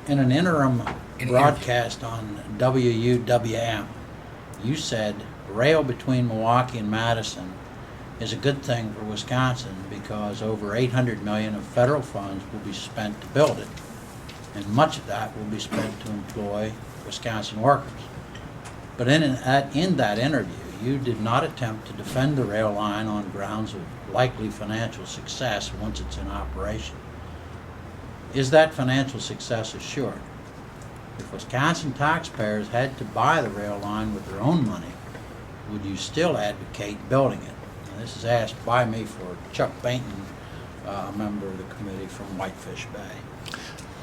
In an interim broadcast on WUWM, you said rail between Milwaukee and Madison is a good thing for Wisconsin because over $800 million of federal funds will be spent to build it, and much of that will be spent to employ Wisconsin workers. But in that interview, you did not attempt to defend the rail line on grounds of likely financial success once it's in operation. Is that financial success assured? If Wisconsin taxpayers had to buy the rail line with their own money, would you still advocate building it? And this is asked by me for Chuck Bainton, a member of the committee from Whitefish Bay.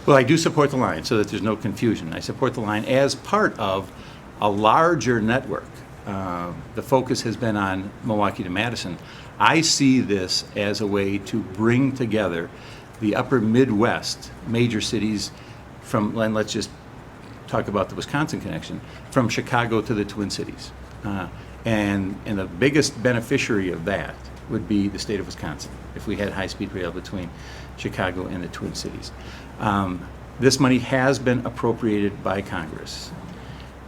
Well, I do support the line, so that there's no confusion. I support the line as part of a larger network. The focus has been on Milwaukee to Madison. I see this as a way to bring together the upper Midwest major cities from, and let's just talk about the Wisconsin connection, from Chicago to the Twin Cities. And the biggest beneficiary of that would be the state of Wisconsin, if we had high-speed rail between Chicago and the Twin Cities. This money has been appropriated by Congress,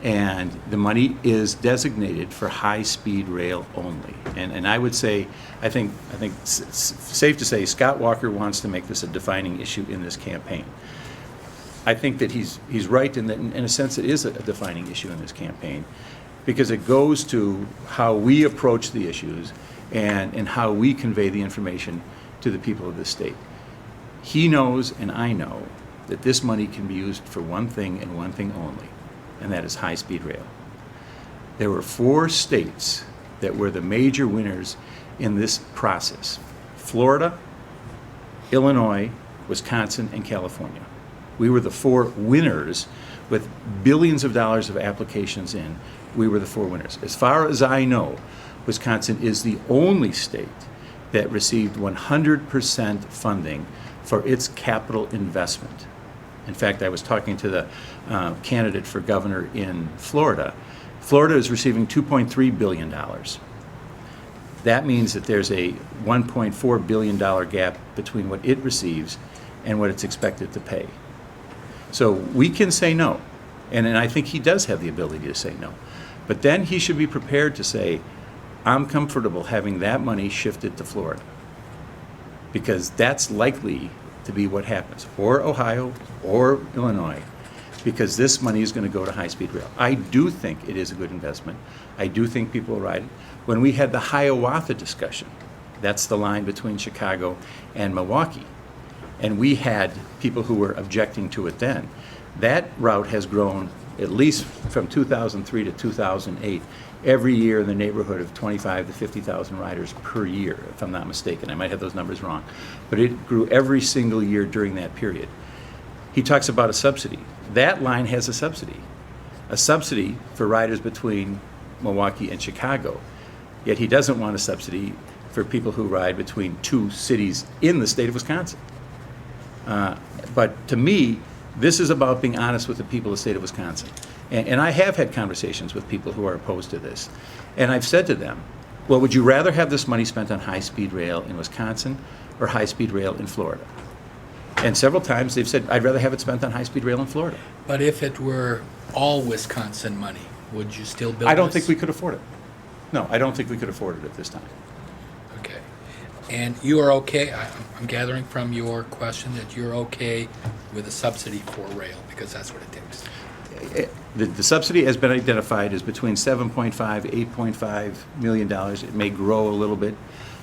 and the money is designated for high-speed rail only. And I would say, I think it's safe to say Scott Walker wants to make this a defining issue in this campaign. I think that he's right in that, in a sense, it is a defining issue in this campaign, because it goes to how we approach the issues and how we convey the information to the people of this state. He knows, and I know, that this money can be used for one thing and one thing only, and that is high-speed rail. There were 4 states that were the major winners in this process: Florida, Illinois, Wisconsin, and California. We were the 4 winners with billions of dollars of applications in. We were the 4 winners. As far as I know, Wisconsin is the only state that received 100% funding for its capital investment. In fact, I was talking to the candidate for governor in Florida. Florida is receiving $2.3 billion. That means that there's a $1.4 billion gap between what it receives and what it's expected to pay. So we can say no, and I think he does have the ability to say no. But then he should be prepared to say, I'm comfortable having that money shifted to Florida, because that's likely to be what happens, or Ohio, or Illinois, because this money is going to go to high-speed rail. I do think it is a good investment. I do think people will ride it. When we had the Hiawatha discussion, that's the line between Chicago and Milwaukee, and we had people who were objecting to it then. That route has grown, at least from 2003 to 2008, every year in the neighborhood of 25 to 50,000 riders per year, if I'm not mistaken. I might have those numbers wrong. But it grew every single year during that period. He talks about a subsidy. That line has a subsidy for riders between Milwaukee and Chicago. Yet he doesn't want a subsidy for people who ride between 2 cities in the state of Wisconsin. But to me, this is about being honest with the people of the state of Wisconsin. And I have had conversations with people who are opposed to this. And I've said to them, well, would you rather have this money spent on high-speed rail in Wisconsin or high-speed rail in Florida? And several times they've said, I'd rather have it spent on high-speed rail in Florida. But if it were all Wisconsin money, would you still build I don't this? think we could afford it. No, I don't think we could afford it at this time. Okay. And you are okay, I'm gathering from your question that you're okay with a subsidy for rail, because that's what it takes. The subsidy has been identified as between $7.5, $8.5 million. It may grow a little bit,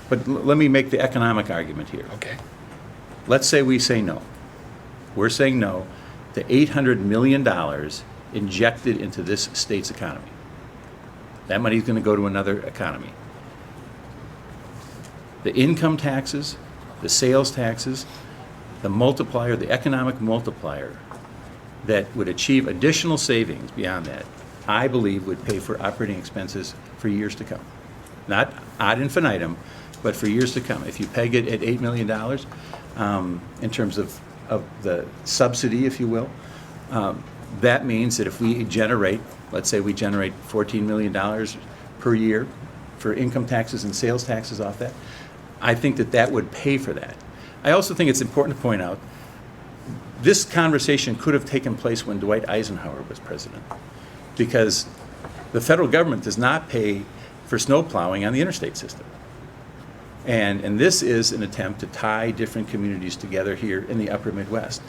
but let me make the economic argument here. Okay. Let's say we say no. We're saying no to $800 million injected into this state's economy. That money is going to go to another economy. The income taxes, the sales taxes, the multiplier, the economic multiplier that would achieve additional savings beyond that, I believe would pay for operating expenses for years to come. Not ad infinitum, but for years to come. If you peg it at $8 million in terms of the subsidy, if you will, that means that if we generate, let's say we generate $14 million per year for income taxes and sales taxes off that, I think that that would pay for that. I also think it's important to point out this conversation could have taken place when Dwight Eisenhower was president, because the federal government does not pay for snow plowing on the interstate system. And this is an attempt to tie different communities together here in the upper Midwest.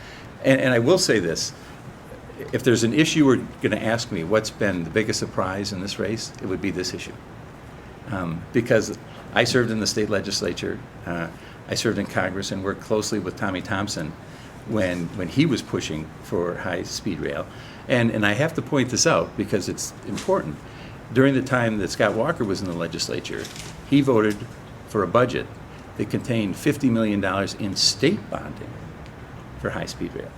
And I will say this, if there's an issue you're going to ask me what's been the biggest surprise in this race, it would be this issue. Because I served in the state legislature, I served in Congress and worked closely with Tommy Thompson when he was pushing for high-speed rail. And I have to point this out because it's important. During the time that Scott Walker was in the legislature, he voted for a budget that contained $50 million in state bonding for high-speed rail.